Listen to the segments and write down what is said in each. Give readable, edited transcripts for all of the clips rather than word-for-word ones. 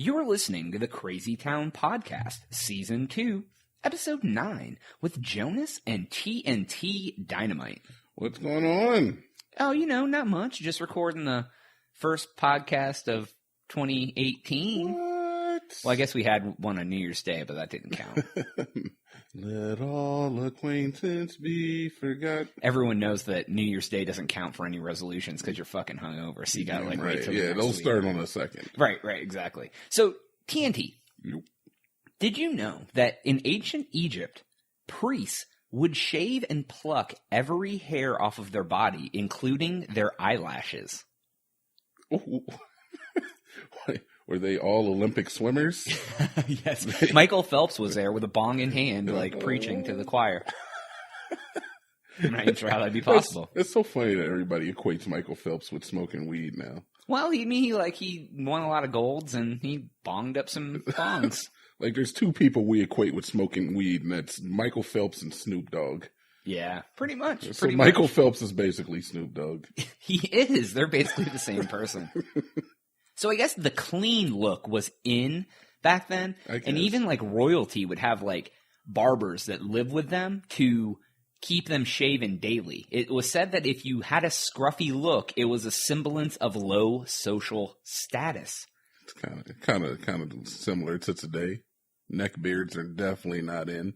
You're listening to the Crazy Town Podcast, Season 2, Episode 9, with Jonas and TNT Dynamite. What's going on? Oh, not much. Just recording the first podcast of 2018. What? Well, I guess we had one on New Year's Day, but that didn't count. Let all acquaintance be forgot. Everyone knows that New Year's Day doesn't count for any resolutions because you're fucking hungover, so you gotta wait till the next they'll week. start on the second. Right, exactly. So, TNT, Yep. did you know that in ancient Egypt, priests would shave and pluck every hair off of their body, including their eyelashes? Ooh. Were they all Olympic swimmers? Yes. Michael Phelps was there with a bong in hand, preaching to the choir. I'm not even sure how that'd be possible. It's so funny that everybody equates Michael Phelps with smoking weed now. Well, he won a lot of golds and he bonged up some bongs. Like, there's two people we equate with smoking weed, and that's Michael Phelps and Snoop Dogg. Yeah, pretty much. So Michael Phelps is basically Snoop Dogg. He is. They're basically the same person. So I guess the clean look was in back then, and even royalty would have barbers that live with them to keep them shaven daily. It was said that if you had a scruffy look, it was a semblance of low social status. It's kind of similar to today. Neck beards are definitely not in.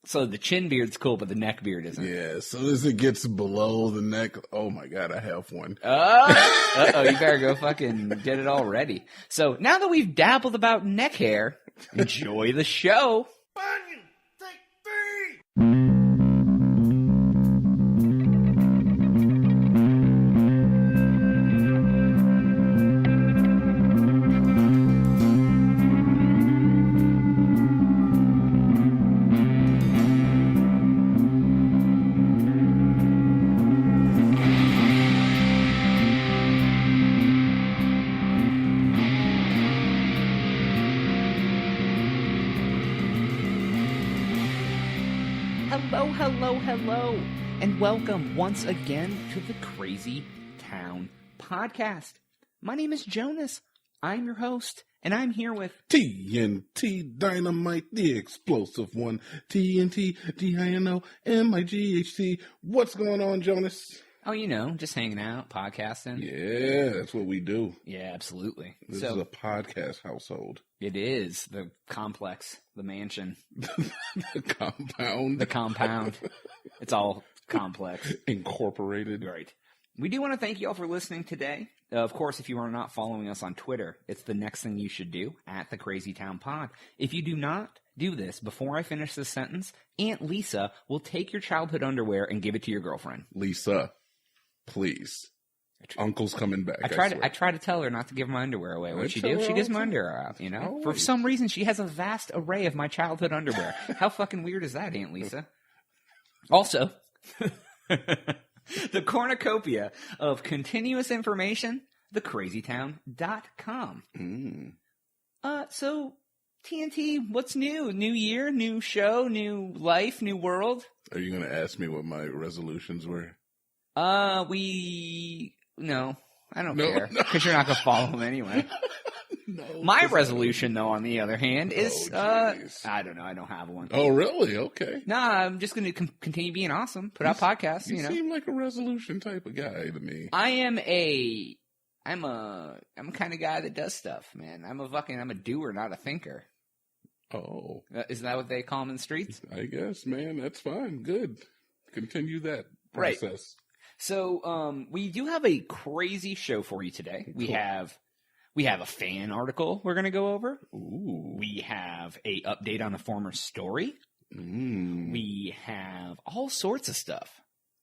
So the chin beard's cool, but the neck beard isn't. Yeah, as soon as it gets below the neck, oh my God, I have one. Uh-oh, you better go fucking get it all ready. So now that we've dabbled about neck hair, enjoy the show. Hello, and welcome once again to the Crazy Town Podcast. My name is Jonas. I'm your host, and I'm here with TNT Dynamite, the explosive one. TNT DINOMIGHT. What's going on, Jonas? Oh, just hanging out, podcasting. Yeah, that's what we do. Yeah, absolutely. This is a podcast household. It is. The complex, the mansion. The compound. The compound. It's all complex. Incorporated. Right. We do want to thank you all for listening today. Of course, if you are not following us on Twitter, it's the next thing you should do, at the Crazy Town Pod. If you do not do this before I finish this sentence, Aunt Lisa will take your childhood underwear and give it to your girlfriend. Lisa, please. Uncle's coming back. I try to tell her not to give my underwear away. What she do? She gives my underwear out, For some reason, she has a vast array of my childhood underwear. How fucking weird is that, Aunt Lisa? Also, the cornucopia of continuous information, thecrazytown.com. So, TNT, what's new? New year, new show, new life, new world? Are you going to ask me what my resolutions were? No, I don't care, because you're not going to follow them anyway. No. My resolution, though, on the other hand, is, geez. I don't know, I don't have one. Oh, really? Okay. Nah, I'm just going to continue being awesome, put out podcasts, You seem like a resolution type of guy to me. I'm a kind of guy that does stuff, man. I'm a doer, not a thinker. Oh. Isn't that what they call them in the streets? I guess, man. That's fine. Good. Continue that process. Right. So, we do have a crazy show for you today. Cool. We have a fan article we're going to go over. Ooh. We have a update on a former story. We have all sorts of stuff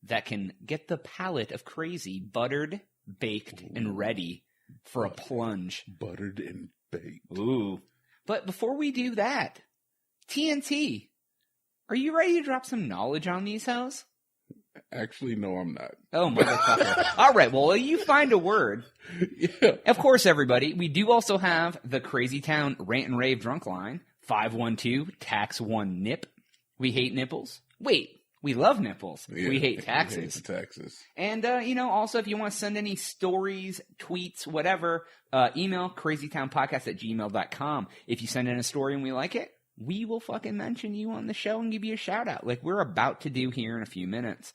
that can get the palate of crazy buttered, baked, and ready for a plunge. Buttered and baked. Ooh. But before we do that, TNT, are you ready to drop some knowledge on these hoes? Actually, no, I'm not. Oh, motherfucker. All right, well, you find a word. Yeah. Of course, everybody, we do also have the Crazy Town Rant and Rave Drunk Line, 512-TAX-1-NIP. We hate nipples. Wait, We love nipples. Yeah, we hate taxes. We hate the taxes. And, also, if you want to send any stories, tweets, whatever, email crazytownpodcast@gmail.com. If you send in a story and we like it, we will fucking mention you on the show and give you a shout out like we're about to do here in a few minutes.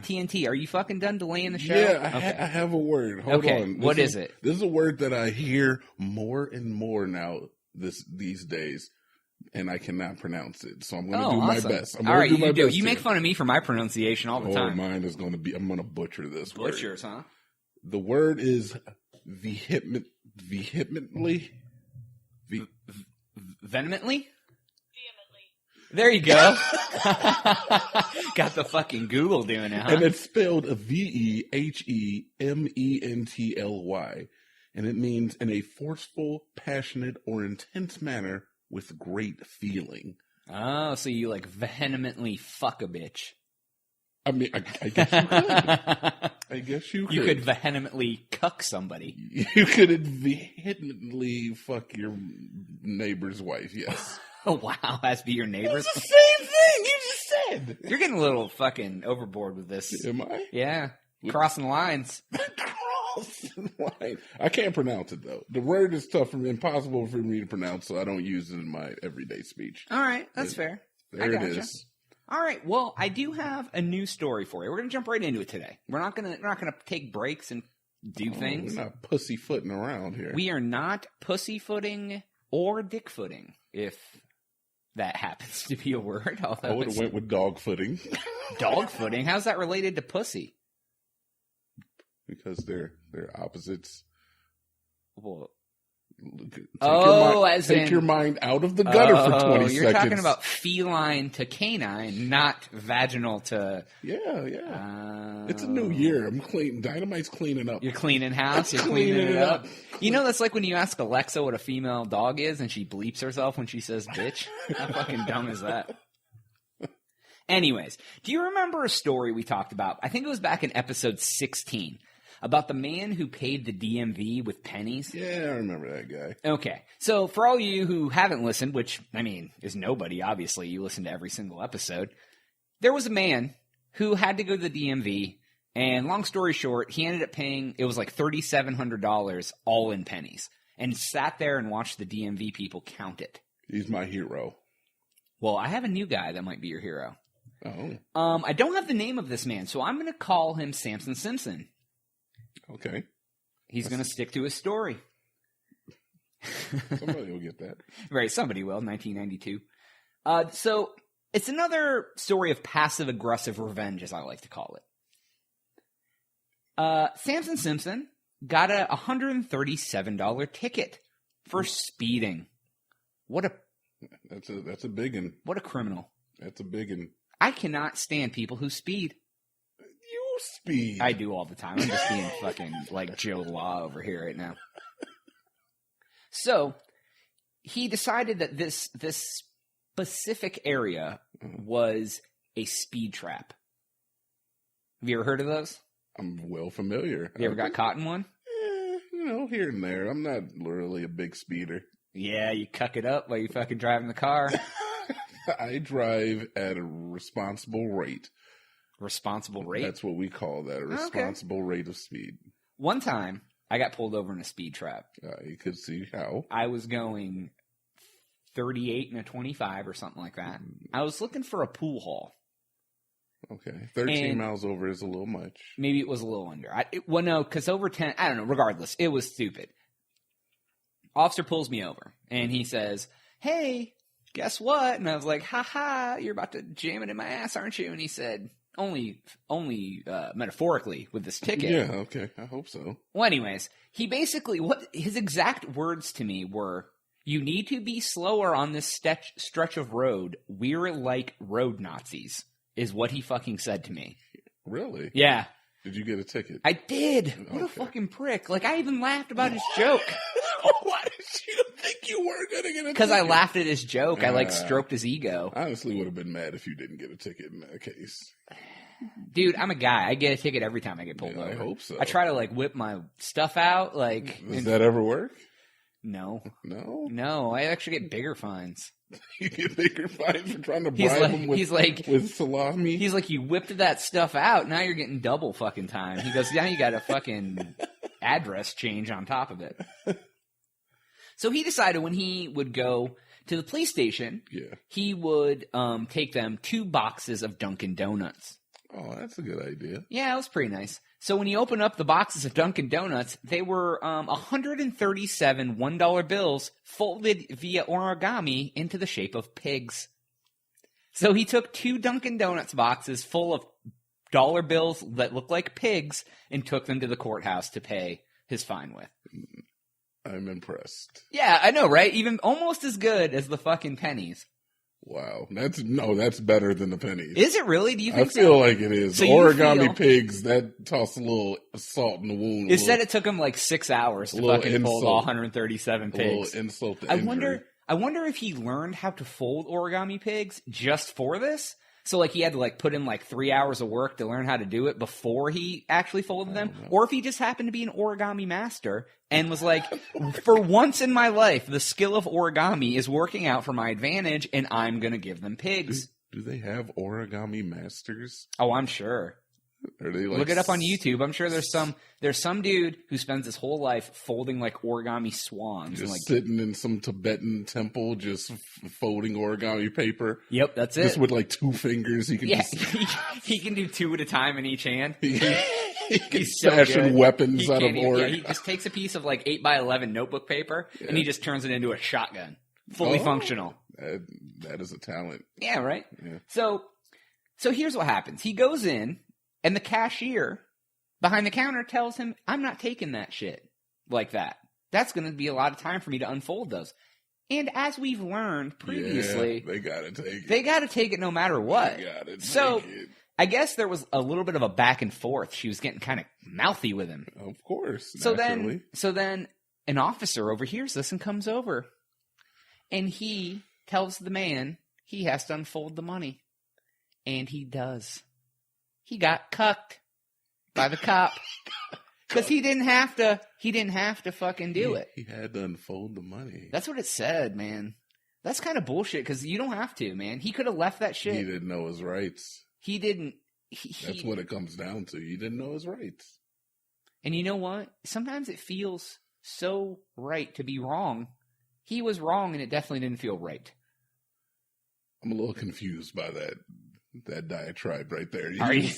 TNT, are you fucking done delaying the show? Yeah, I have a word. Hold on. What is it? This is a word that I hear more and more now these days. And I cannot pronounce it, so I'm going to do my best. All right, you do. You make fun of me for my pronunciation all the time. Mine is going to be. I'm going to butcher this word. Butchers, huh? The word is vehemently. Vehemently. There you go. Got the fucking Google doing it, huh? And it's spelled Vehemently, and it means in a forceful, passionate, or intense manner. With great feeling. Oh, so you like vehemently fuck a bitch. I mean, I guess you could. I guess you could. You could vehemently cuck somebody. You could vehemently fuck your neighbor's wife, yes. Oh, wow. Has to be your neighbor's? It's the same thing you just said. You're getting a little fucking overboard with this. Am I? Yeah. Crossing lines. I can't pronounce it though. The word is tough and impossible for me to pronounce, so I don't use it in my everyday speech. All right, that's fair. There it is. All right, well, I do have a new story for you. We're gonna jump right into it today. We're not gonna take breaks and do things. We're not pussyfooting around here. We are not pussyfooting or dickfooting, if that happens to be a word. I would have went with dogfooting. Dogfooting? How's that related to pussy? Because they're opposites. Well, take your mind out of the gutter for 20 seconds. You're talking about feline to canine, not vaginal to... Yeah. It's a new year. I'm clean. Dynamite's cleaning up. You're cleaning house? You're cleaning it up? You know, that's like when you ask Alexa what a female dog is and she bleeps herself when she says bitch. How fucking dumb is that? Anyways, do you remember a story we talked about? I think it was back in episode 16. About the man who paid the DMV with pennies? Yeah, I remember that guy. Okay. So for all you who haven't listened, which, I mean, is nobody, obviously. You listen to every single episode. There was a man who had to go to the DMV, and long story short, he ended up paying, it was like $3,700 all in pennies, and sat there and watched the DMV people count it. He's my hero. Well, I have a new guy that might be your hero. Oh. I don't have the name of this man, so I'm going to call him Samson Simpson. Okay. He's going to stick to his story. Somebody will get that. Right, somebody will, 1992. So, it's another story of passive-aggressive revenge, as I like to call it. Samson Simpson got a $137 ticket for speeding. That's a big one. What a criminal. That's a big one. I cannot stand people who speed. You speed. I do all the time. I'm just being fucking like Joe Law over here right now. So, he decided that this specific area was a speed trap. Have you ever heard of those? I'm well familiar. You ever got caught in one? Here and there. I'm not really a big speeder. Yeah, you cuck it up while you fucking driving the car. I drive at a responsible rate. Responsible rate? That's what we call that, a responsible rate of speed. One time, I got pulled over in a speed trap. You could see how. I was going 38 and a 25 or something like that. I was looking for a pool hall. Okay. 13 miles over is a little much. Maybe it was a little under. No, because over 10, I don't know, regardless, it was stupid. Officer pulls me over, and he says, "Hey, guess what?" And I was like, "Ha, you're about to jam it in my ass, aren't you?" And he said, only metaphorically with this ticket. Yeah, okay, I hope so. Well, anyways, he basically, his exact words to me were, "You need to be slower on this stretch of road. We're like road Nazis," is what he fucking said to me. Really? Yeah. Did you get a ticket? I did. What a fucking prick. Like, I even laughed about his joke. Why did you think you were going to get a ticket? Because I laughed at his joke. I, stroked his ego. I honestly would have been mad if you didn't get a ticket in that case. Dude, I'm a guy. I get a ticket every time I get pulled over. I hope so. I try to, whip my stuff out. Does that ever work? No. No? No, I actually get bigger fines. You get bigger fines for trying to bribe him with salami? He's like, you whipped that stuff out, now you're getting double fucking time. He goes, yeah, you got a fucking address change on top of it. So he decided when he would go to the police station, he would take them 2 boxes of Dunkin' Donuts. Oh, that's a good idea. Yeah, it was pretty nice. So when you open up the boxes of Dunkin' Donuts, they were 137 $1 bills folded via origami into the shape of pigs. So he took 2 Dunkin' Donuts boxes full of dollar bills that looked like pigs and took them to the courthouse to pay his fine with. I'm impressed. Yeah, I know, right? Even almost as good as the fucking pennies. Wow, that's better than the pennies. Is it really? Do you think so? I feel like it is. So origami pigs, that toss a little salt in the wound. It said it took him like 6 hours to fucking fold all 137 pigs. A little insult to injury. I wonder if he learned how to fold origami pigs just for this. So like he had to like put in like 3 hours of work to learn how to do it before he actually folded them, or if he just happened to be an origami master and was like, for once in my life, the skill of origami is working out for my advantage, and I'm gonna give them pigs. Do they have origami masters? Oh, I'm sure. Are they like... Look it up on YouTube. I'm sure there's some dude who spends his whole life folding like origami swans. Just and, like, sitting in some Tibetan temple, just folding origami paper. Yep, that's it. Just with like 2 fingers, he can. Yeah, he can do 2 at a time in each hand. He's so fashioning weapons out of org. Yeah, he just takes a piece of like 8x11 notebook paper and he just turns it into a shotgun, fully functional. That is a talent. Yeah, right. Yeah. So here's what happens. He goes in. And the cashier behind the counter tells him, I'm not taking that shit like that. That's going to be a lot of time for me to unfold those. And as we've learned previously, they got to take it. They got to take it no matter what. They got to take it. I guess there was a little bit of a back and forth. She was getting kind of mouthy with him. Of course. So then an officer overhears this and comes over. And he tells the man he has to unfold the money. And he does. He got cucked by the cop because he didn't have to fucking do it. He had to unfold the money. That's what it said, man. That's kind of bullshit because you don't have to, man. He could have left that shit. He didn't know his rights. He didn't. That's what it comes down to. He didn't know his rights. And you know what? Sometimes it feels so right to be wrong. He was wrong, and it definitely didn't feel right. I'm a little confused by that diatribe right there. Are you?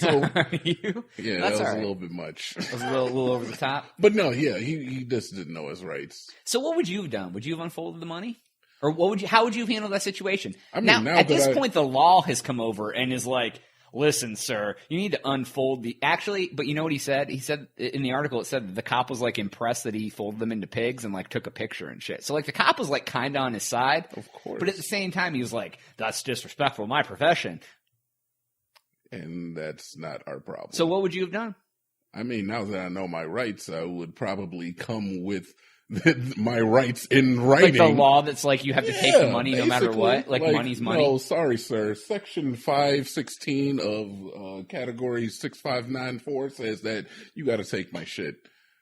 Yeah, That's that was a little bit much. It was a little over the top. But no, yeah, he just didn't know his rights. So what would you have done? Would you have unfolded the money? Or how would you have handled that situation? I mean, now at this point, the law has come over and is like, listen, sir, you need to unfold the... Actually, but you know what he said? He said, in the article, it said the cop was, like, impressed that he folded them into pigs and, like, took a picture and shit. So, like, the cop was, like, kind of on his side. Of course. But at the same time, he was like, that's disrespectful to my profession. And that's not our problem. So what would you have done? I mean, now that I know my rights, I would probably come with my rights in writing. Like the law that's like you have to take the money no matter what? Like money's money? No, sorry, sir. Section 516 of Category 6594 says that you got to take my shit.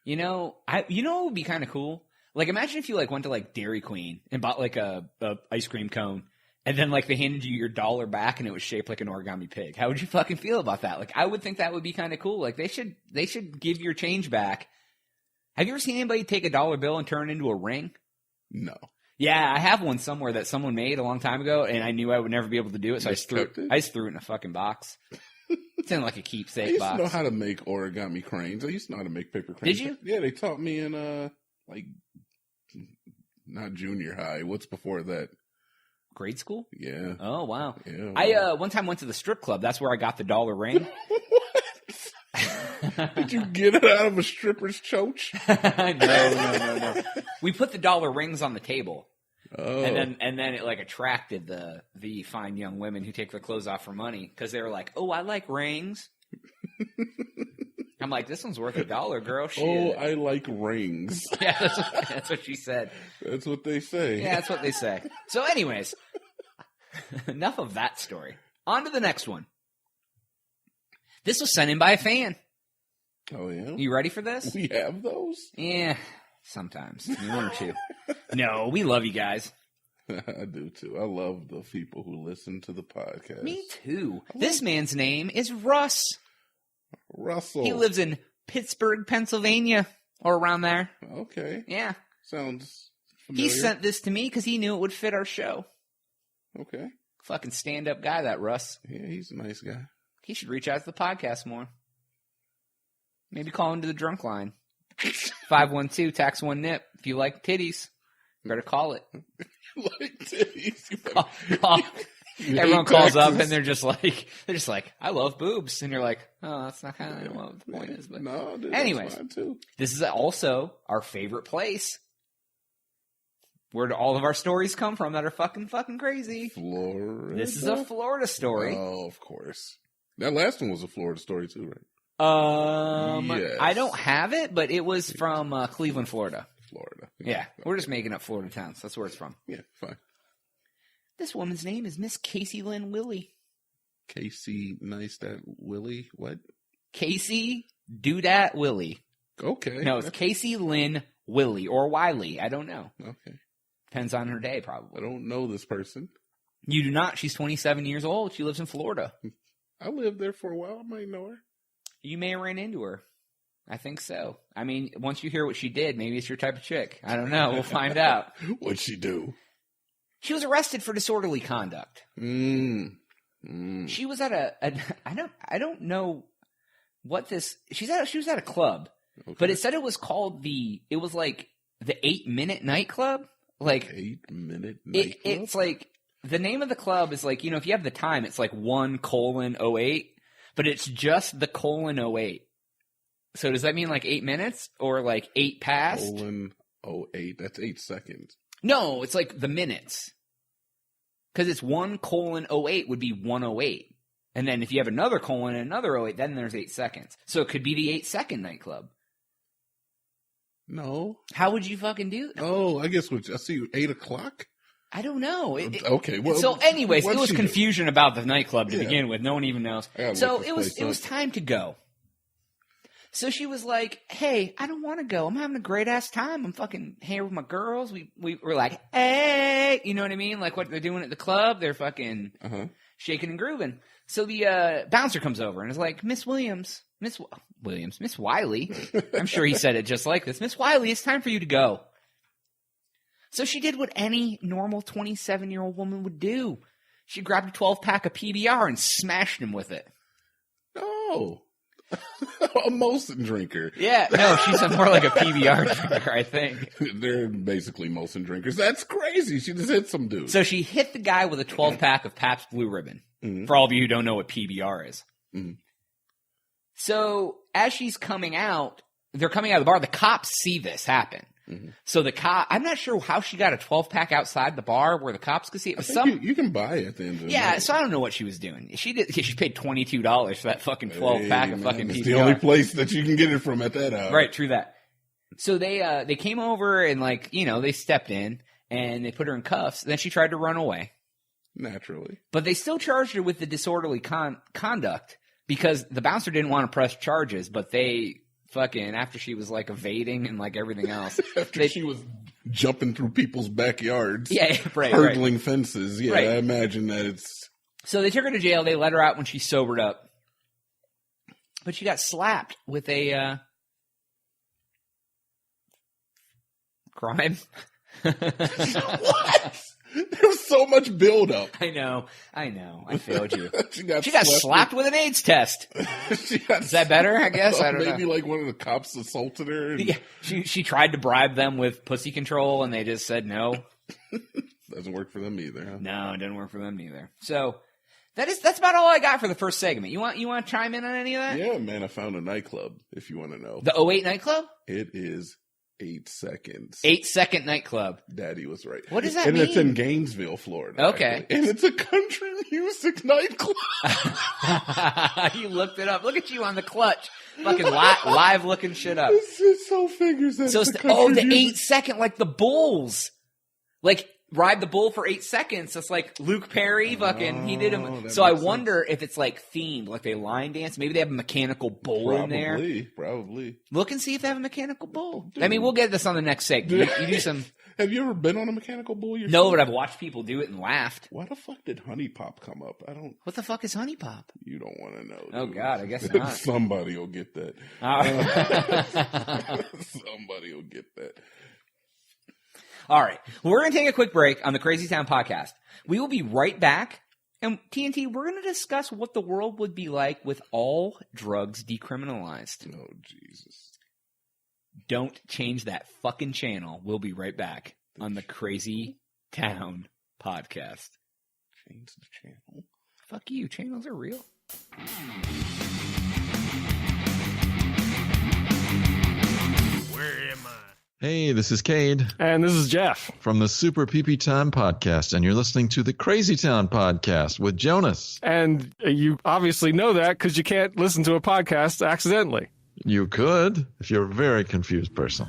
You know what would be kind of cool? Like imagine if you like went to like Dairy Queen and bought like a ice cream cone. And then, like, they handed you your $1 back, and it was shaped like an origami pig. How would you fucking feel about that? Like, I would think that would be kind of cool. Like, they should give your change back. Have you ever seen anybody take a $1 bill and turn it into a ring? No. Yeah, I have one somewhere that someone made a long time ago, and I knew I would never be able to do it, so I just threw it in a fucking box. It's in like a keepsake box. I used to know how to make origami cranes. I used to know how to make paper cranes. Did you? Yeah, they taught me in like not junior high. What's before that? Grade school? Yeah. Oh, wow. Yeah, I one time went to the strip club. That's where I got the $1 ring. What? Did you get it out of a stripper's choach? No. We put the $1 rings on the table. Oh. And then it like attracted the fine young women who take their clothes off for money because they were like, "Oh, I like rings." I'm like, "This one's worth $1, girl." Shit. Oh, I like rings. Yeah, that's what she said. That's what they say. Yeah, that's what they say. So, anyways, enough of that story. On to the next one. This was sent in by a fan. Oh yeah. You ready for this? We have those. Yeah. Sometimes. I mean, one or two. No, we love you guys. I do too. I love the people who listen to the podcast. Me too. This man's name is Russ. Russell. He lives in Pittsburgh, Pennsylvania, or around there. Okay. Yeah. Sounds familiar. He sent this to me because he knew it would fit our show. Okay. Fucking stand-up guy, that Russ. Yeah, he's a nice guy. He should reach out to the podcast more. Maybe call into the drunk line. 512 tax 1 nip. If you like titties, better call it. Like titties. Call. Everyone calls up and they're just like, I love boobs, and you're like, oh, that's not kind of what the point is. But no, dude, anyways, this is also our favorite place. Where do all of our stories come from that are fucking crazy? Florida. This is a Florida story. Oh, of course. That last one was a Florida story too, right? Yes. I don't have it, but it was from Cleveland, Florida. Florida. Yeah. We're just making up Florida towns. That's where it's from. Yeah, fine. This woman's name is Miss Casey Lynn Willie. Casey Nice That Willie? What? Casey Doodat Willie. Okay. No, it's Casey Lynn Willie or Wiley. I don't know. Okay. Depends on her day, probably. I don't know this person. You do not. She's 27 years old. She lives in Florida. I lived there for a while. I might know her. You may have ran into her. I think so. I mean, once you hear what she did, maybe it's your type of chick. I don't know. We'll find out. What'd she do? She was arrested for disorderly conduct. She was at I don't know what this. She was at a club, okay. But it said it was called it was like the 8-minute nightclub. Like 8-minute nightclub. It's like the name of the club is like, if you have the time, it's like 1:08, but it's just the :08. So does that mean like 8 minutes or like 8 past? :08. That's 8 seconds. No, it's like the minutes. Because it's 1:08 would be 1:08. And then if you have another colon and another 08, then there's 8 seconds. So it could be the 8-second nightclub. No. How would you fucking do that? Oh, I guess I see 8 o'clock? I don't know. Okay. Well, so anyways, it was confusion about the nightclub to begin with. No one even knows. So it was time to go. So she was like, hey, I don't want to go. I'm having a great ass time. I'm fucking here with my girls. We were like, hey, you know what I mean? Like what they're doing at the club. They're fucking shaking and grooving. So the bouncer comes over and is like, Miss Wiley. I'm sure he said it just like this. Miss Wiley, it's time for you to go. So she did what any normal 27-year-old woman would do. She grabbed a 12-pack of PBR and smashed him with it. Oh. A Molson drinker. Yeah, no, she's more like a PBR drinker, I think. They're basically Molson drinkers. That's crazy. She just hit some dude. So she hit the guy with a 12-pack of Pabst Blue Ribbon. Mm-hmm. For all of you who don't know what PBR is. Mm-hmm. So as she's coming out, they're coming out of the bar. The cops see this happen. Mm-hmm. So I'm not sure how she got a 12-pack outside the bar where the cops could see it. But you can buy it at the end of the night. So I don't know what she was doing. She paid $22 for that fucking 12-pack of fucking PBR. It's the only place that you can get it from at that hour. Right, true that. So they came over and they stepped in and they put her in cuffs. Then she tried to run away. Naturally. But they still charged her with the disorderly conduct because the bouncer didn't want to press charges, but they fucking, after she was evading and everything else. She was jumping through people's backyards. Yeah, right. Hurdling fences. Yeah, right. I imagine that it's. So they took her to jail. They let her out when she sobered up. But she got slapped with a crime. What? There was so much buildup. I know. I failed you. she got slapped with an AIDS test. Is that better? I guess. I don't know. Maybe one of the cops assaulted her. Yeah, she tried to bribe them with pussy control, and they just said no. Doesn't work for them either. Huh? No, it didn't work for them either. So that's about all I got for the first segment. You want to chime in on any of that? Yeah, man. I found a nightclub. If you want to know, the 08 nightclub. It is 8 seconds. 8-second nightclub. Daddy was right. What does that mean? And it's in Gainesville, Florida. Okay. Actually. And it's a country music nightclub. You looked it up. Look at you on the clutch. Fucking live looking shit up. It so figures that so it's the 8-second, like the Bulls. ride the bull for 8 seconds. It's like Luke Perry, fucking, he did him. So I wonder if it's like themed, like they line dance. Maybe they have a mechanical bull in there. Probably. Look and see if they have a mechanical bull. Dude. I mean, we'll get this on the next segment. You do some. Have you ever been on a mechanical bull yourself? No, but I've watched people do it and laughed. Why the fuck did Honey Pop come up? I don't. What the fuck is Honey Pop? You don't want to know. Dude. Oh God, I guess not. Somebody will get that. Somebody will get that. All right. Well, we're going to take a quick break on the Crazy Town podcast. We will be right back. And TNT, we're going to discuss what the world would be like with all drugs decriminalized. Oh, Jesus. Don't change that fucking channel. We'll be right back on the Crazy Town podcast. Change the channel? Fuck you. Channels are real. Where am I? Hey, this is Cade. And this is Jeff. From the Super PP Time podcast, and you're listening to the Crazy Town podcast with Jonas. And you obviously know that because you can't listen to a podcast accidentally. You could, if you're a very confused person.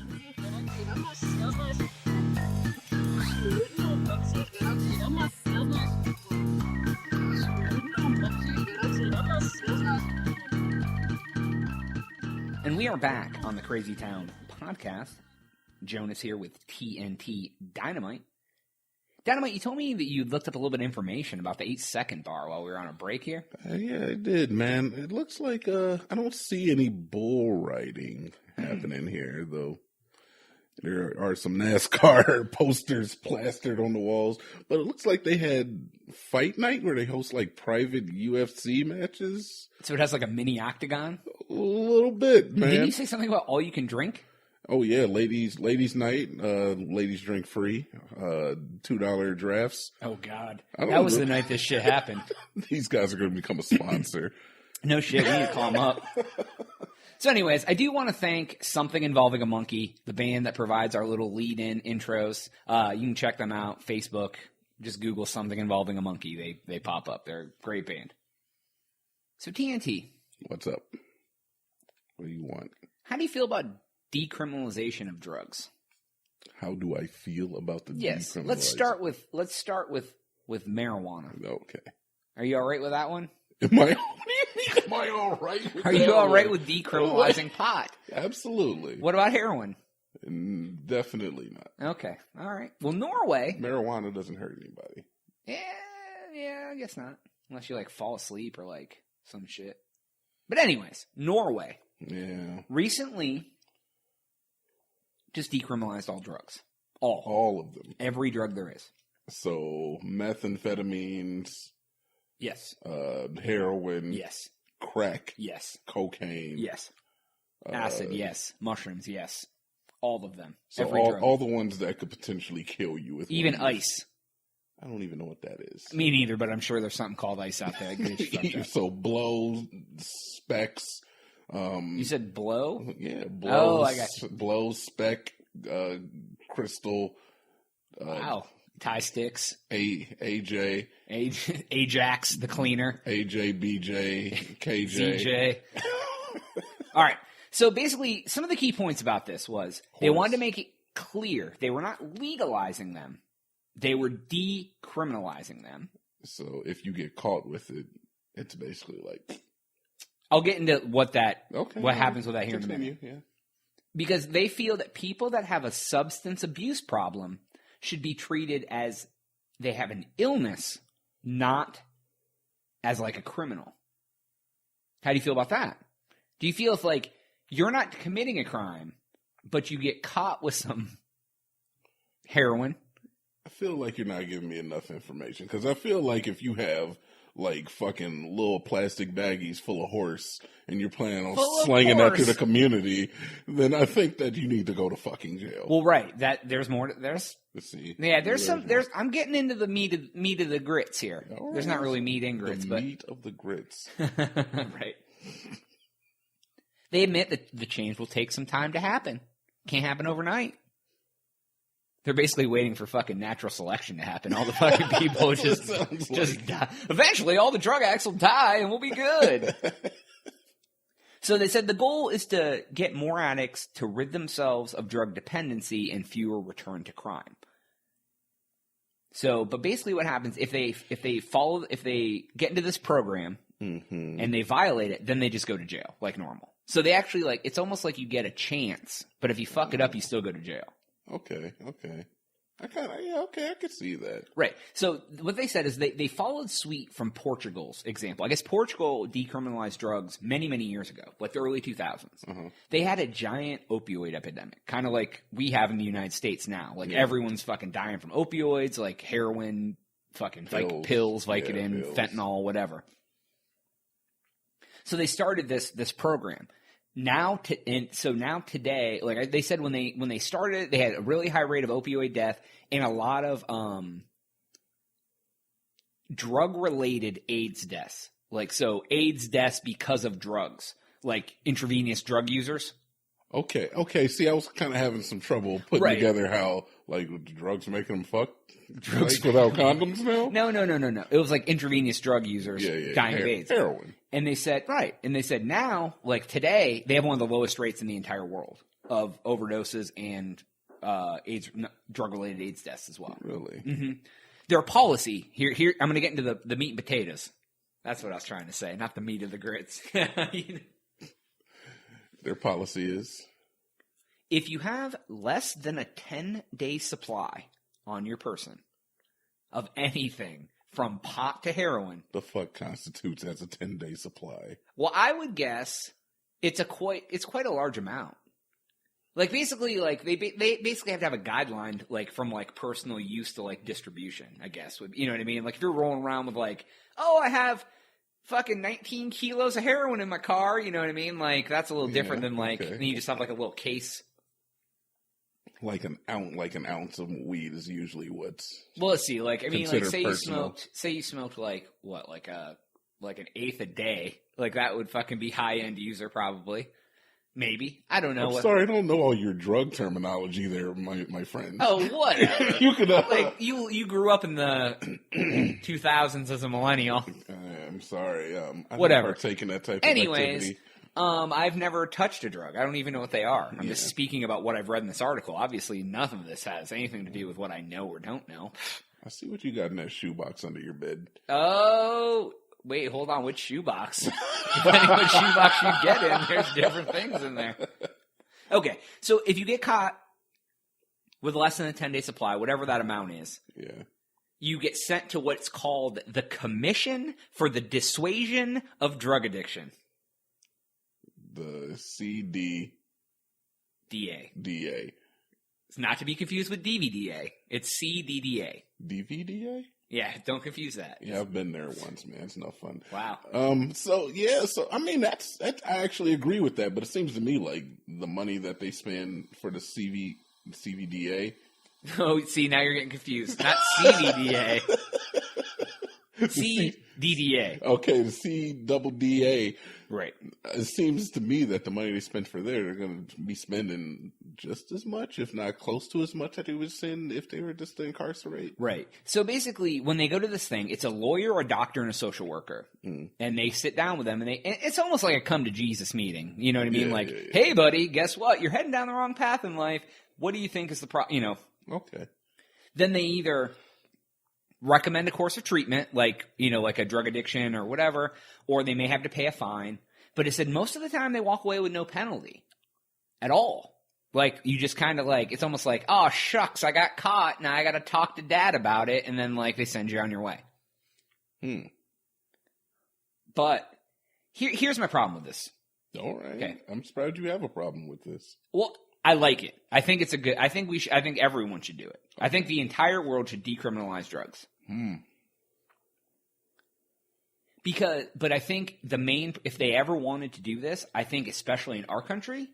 And we are back on the Crazy Town podcast. Jonas here with TNT Dynamite. Dynamite, you told me that you looked up a little bit of information about the 8-second bar while we were on a break here. Yeah, I did, man. It looks like I don't see any bull riding happening here, though. There are some NASCAR posters plastered on the walls, but it looks like they had fight night where they host like private UFC matches. So it has like a mini octagon? A little bit, man. Didn't you say something about all you can drink? Oh yeah, ladies night, ladies drink free, $2 drafts. Oh God, that was the night this shit happened. These guys are going to become a sponsor. No shit, we need to call them up. So anyways, I do want to thank Something Involving a Monkey, the band that provides our little lead-in intros. You can check them out, Facebook. Just Google Something Involving a Monkey. They pop up. They're a great band. So TNT. What's up? What do you want? How do you feel about decriminalization of drugs? How do I feel about the decriminalization? Let's start with marijuana. Okay. Are you all right with that one? Am I all right with that? Are you all right with decriminalizing pot? Absolutely. What about heroin? Definitely not. Okay. All right. Well, Norway. Marijuana doesn't hurt anybody. Yeah, I guess not. Unless you like fall asleep or like some shit. But anyways, Norway. Yeah. Recently just decriminalized all drugs. All of them. Every drug there is. So methamphetamines. Yes. Heroin. Yes. Crack. Yes. Cocaine. Yes. Acid. Yes. Mushrooms. Yes. All of them. So every drug. all the ones that could potentially kill you with even ice. I don't even know what that is. Me neither, but I'm sure there's something called ice out there. So blow, specs. You said blow? Yeah, blow. Oh, I got you. Blow, spec, crystal. Wow. Tie sticks. AJ. Ajax, the cleaner. AJ, BJ, KJ. CJ. All right. So basically, some of the key points about this was they wanted to make it clear they were not legalizing them. They were decriminalizing them. So if you get caught with it, it's basically like... I'll get into what happens with that here in a minute. Yeah. Because they feel that people that have a substance abuse problem should be treated as they have an illness, not as like a criminal. How do you feel about that? Do you feel if like you're not committing a crime, but you get caught with some heroin? I feel like you're not giving me enough information because I feel like if you have like fucking little plastic baggies full of horse and you're planning on slinging that to the community, then I think that you need to go to fucking jail. Well, right. There's more. Let's see. Yeah, I'm getting into the meat of the grits here. Right. There's not really meat in grits, but meat of the grits. Right. They admit that the change will take some time to happen. Can't happen overnight. They're basically waiting for fucking natural selection to happen. All the fucking people just die. Eventually, all the drug addicts will die, and we'll be good. So they said the goal is to get more addicts to rid themselves of drug dependency and fewer return to crime. So, but basically what happens if they get into this program and they violate it, then they just go to jail like normal. So they actually like, it's almost like you get a chance, but if you fuck it up, you still go to jail. Okay. I could see that. Right. So what they said is they followed suit from Portugal's example. I guess Portugal decriminalized drugs many, many years ago, like the early 2000s. They had a giant opioid epidemic, kind of like we have in the United States now. Like everyone's fucking dying from opioids, like heroin, fucking pills, Vicodin, fentanyl, whatever. So they started this program. Today, like they said when they started it, they had a really high rate of opioid death and a lot of drug-related AIDS deaths. Like, so AIDS deaths because of drugs, like intravenous drug users. Okay. See, I was kind of having some trouble putting together how, like, drugs making them fuck drugs without condoms now? No. It was like intravenous drug users dying of AIDS. Heroin. And they said, now, like today, they have one of the lowest rates in the entire world of overdoses and drug-related AIDS deaths as well. Really? Mm-hmm. Their policy, here, I'm going to get into the meat and potatoes. That's what I was trying to say, not the meat of the grits. Their policy is? If you have less than a 10-day supply on your person of anything from pot to heroin. The fuck constitutes as a 10-day supply? Well, I would guess it's quite a large amount. Like basically, like they basically have to have a guideline, like from like personal use to like distribution. I guess you know what I mean. Like if you're rolling around with like, oh, I have fucking 19 kilos of heroin in my car. You know what I mean? Like that's a little different than like you just have like a little case. Like an ounce of weed is usually what's. Well, let's see. Like I mean, like say personal. you smoked like what, like an eighth a day. Like that would fucking be high end user probably. Maybe. I don't know. I'm sorry, I don't know all your drug terminology there, my friend. Oh, what? You could like you grew up in the 2000s as a millennial. I'm sorry. I whatever. Don't partake in that type Anyways, of activity. I've never touched a drug. I don't even know what they are. I'm just speaking about what I've read in this article. Obviously, nothing of this has anything to do with what I know or don't know. I see what you got in that shoebox under your bed. Oh. Wait, hold on. Which shoebox? Depending on which shoebox you get in, there's different things in there. Okay, so if you get caught with less than a 10-day supply, whatever that amount is, you get sent to what's called the Commission for the Dissuasion of Drug Addiction. The CDDA. It's not to be confused with DVDA. It's CDDA. DVDA? Yeah, don't confuse that. Yeah, I've been there once, man. It's no fun. Wow. So I mean, that's I actually agree with that, but it seems to me like the money that they spend for the CVDA. Oh, see, now you're getting confused. Not CVDA. CDDA. Okay, the CDDA. Right. It seems to me that the money they spend for there, they're going to be spending just as much, if not close to as much that they would spend if they were just to incarcerate. Right. So basically, when they go to this thing, it's a lawyer, a doctor, and a social worker. And they sit down with them, and it's almost like a come to Jesus meeting. You know what I mean? Hey, buddy, guess what? You're heading down the wrong path in life. What do you think is the Okay. Then they either recommend a course of treatment, like a drug addiction or whatever, or they may have to pay a fine. But it said most of the time they walk away with no penalty at all. Like, you just kind of like, it's almost like, oh, shucks, I got caught. Now I got to talk to dad about it. And then, like, they send you on your way. But here's my problem with this. All right. Okay. I'm surprised you have a problem with this. Well, I like it. I think it's I think everyone should do it. I think the entire world should decriminalize drugs. But I think if they ever wanted to do this, I think especially in our country,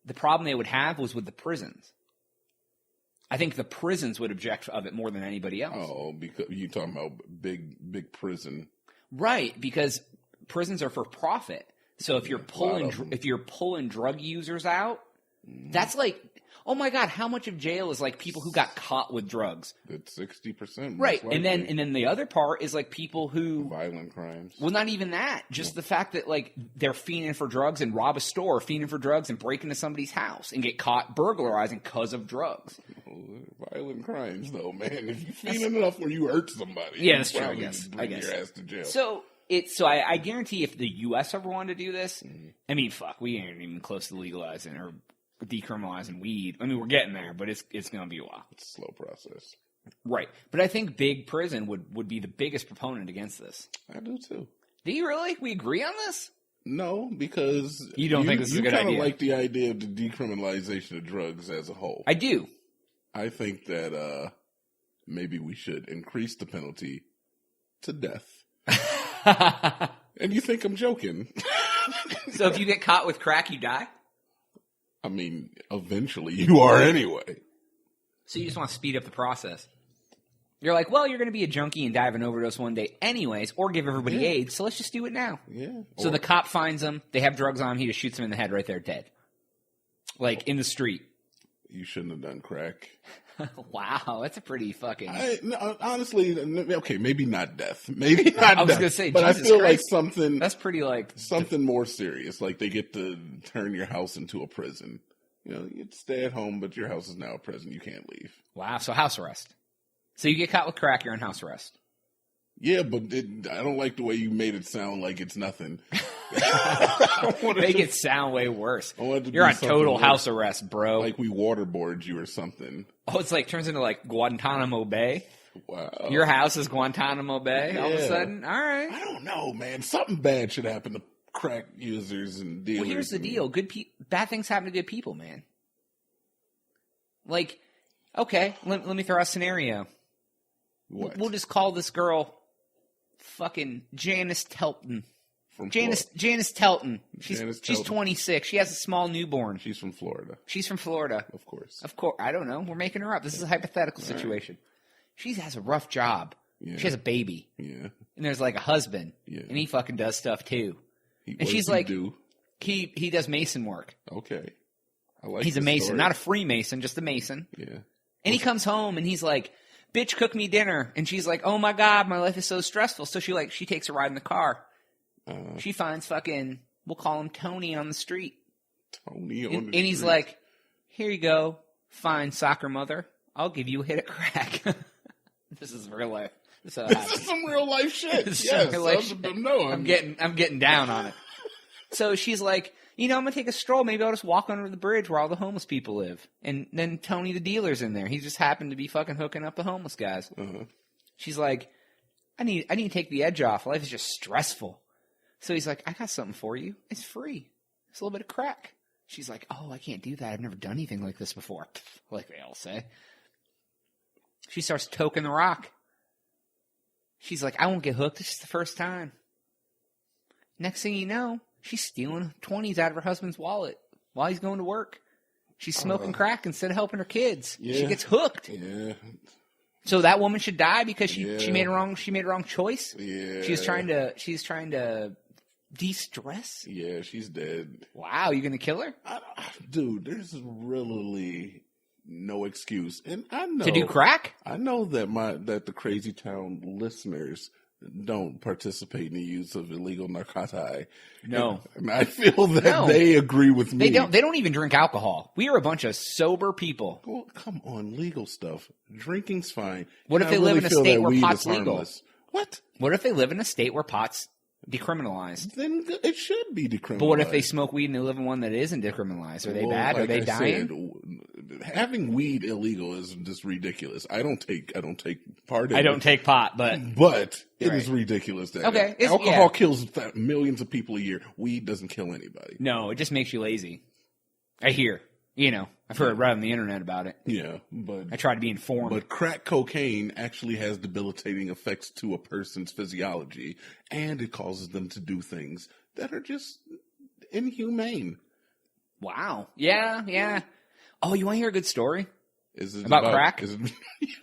the problem they would have was with the prisons. I think the prisons would object of it more than anybody else. Oh, because you're talking about big prison. Right, because prisons are for profit. So if you're pulling drug users out, that's like, oh my God, how much of jail is like people who got caught with drugs? It's 60%. Right. And then the other part is like people who violent crimes. Well, not even that. Just the fact that like they're fiending for drugs and rob a store, fiending for drugs and break into somebody's house and get caught burglarizing because of drugs. Violent crimes, though, man. If you're feeling enough where you hurt somebody, Yeah, that's true. probably I guess. bring your ass to jail. So I guarantee if the U.S. ever wanted to do this, I mean, fuck, we ain't even close to legalizing or decriminalizing weed. I mean, we're getting there, but it's going to be a while. It's a slow process. Right. But I think big prison would be the biggest proponent against this. I do, too. Do you really? We agree on this? No, because you don't think this is a good idea. You kind of like the idea of the decriminalization of drugs as a whole. I do. I think that maybe we should increase the penalty to death. And you think I'm joking? So if you get caught with crack, you die? I mean, eventually you are anyway. So you just want to speed up the process. You're like, well, you're going to be a junkie and die of an overdose one day anyways, or give everybody AIDS, so let's just do it now. Yeah. So the cop finds them, they have drugs on them, he just shoots them in the head right there dead. Like, in the street. You shouldn't have done crack. Wow, that's a pretty fucking... honestly, okay, maybe not death. Maybe not death. I was going to say, but Jesus I feel Christ, like something... That's pretty like... Something more serious, like they get to turn your house into a prison. You know, you'd stay at home, but your house is now a prison. You can't leave. Wow, so house arrest. So you get caught with crack, you're on house arrest. Yeah, but I don't like the way you made it sound like it's nothing. Make it sound way worse. You're on total house arrest, bro. Like we waterboard you or something. Oh, it's like turns into like Guantanamo Bay. Wow. Your house is Guantanamo Bay all of a sudden? All right. I don't know, man. Something bad should happen to crack users and dealers. Well, here's the deal. Bad things happen to good people, man. Like, okay, let me throw out a scenario. What? We'll just call this girl fucking Janice Telton. Janice Telton. She's 26. She has a small newborn. She's from Florida. She's from Florida. Of course. I don't know. We're making her up. This is a hypothetical situation. She has a rough job. Yeah. She has a baby. Yeah. And there's like a husband. Yeah. And he fucking does stuff too. And she's like, he does mason work. Okay. I like He's a mason, story. Not a Freemason, just a mason. Yeah. And he comes home and he's like, bitch, cook me dinner. And she's like, oh my God, my life is so stressful. So she takes a ride in the car. She finds fucking, we'll call him Tony on the street. And he's like, here you go, fine soccer mother. I'll give you a hit of crack. This is real life. This is some real life shit. Yes, real life shit. I'm getting down on it. So she's like, I'm going to take a stroll. Maybe I'll just walk under the bridge where all the homeless people live. And then Tony the dealer's in there. He just happened to be fucking hooking up the homeless guys. Uh-huh. She's like, I need to take the edge off. Life is just stressful. So he's like, I got something for you. It's free. It's a little bit of crack. She's like, oh, I can't do that. I've never done anything like this before. Like they all say. She starts toking the rock. She's like, I won't get hooked. It's just the first time. Next thing you know, she's stealing 20s out of her husband's wallet while he's going to work. She's smoking crack instead of helping her kids. Yeah. She gets hooked. Yeah. So that woman should die because she made a wrong choice. Yeah. She's trying to de-stress. Yeah, she's dead. Wow, you gonna kill her? Dude, there's really no excuse. And I know to do crack? I know that the Crazy Town listeners don't participate in the use of illegal narcotics. No. And I feel that they agree with me. They don't even drink alcohol. We are a bunch of sober people. Well, come on, legal stuff. Drinking's fine. What if they live in a state where pot's legal? What? What if they live in a state where pot's decriminalized? Then it should be decriminalized. But what if they smoke weed and they live in one that isn't decriminalized? Are they bad? Are they dying? Having weed illegal is just ridiculous. I don't take part in it. I don't take pot, but it is ridiculous. That alcohol kills millions of people a year. Weed doesn't kill anybody. No, it just makes you lazy. I hear. I've heard right on the internet about it. Yeah, but I try to be informed. But crack cocaine actually has debilitating effects to a person's physiology, and it causes them to do things that are just inhumane. Wow. Yeah. Oh, you want to hear a good story? Is it about crack? Is it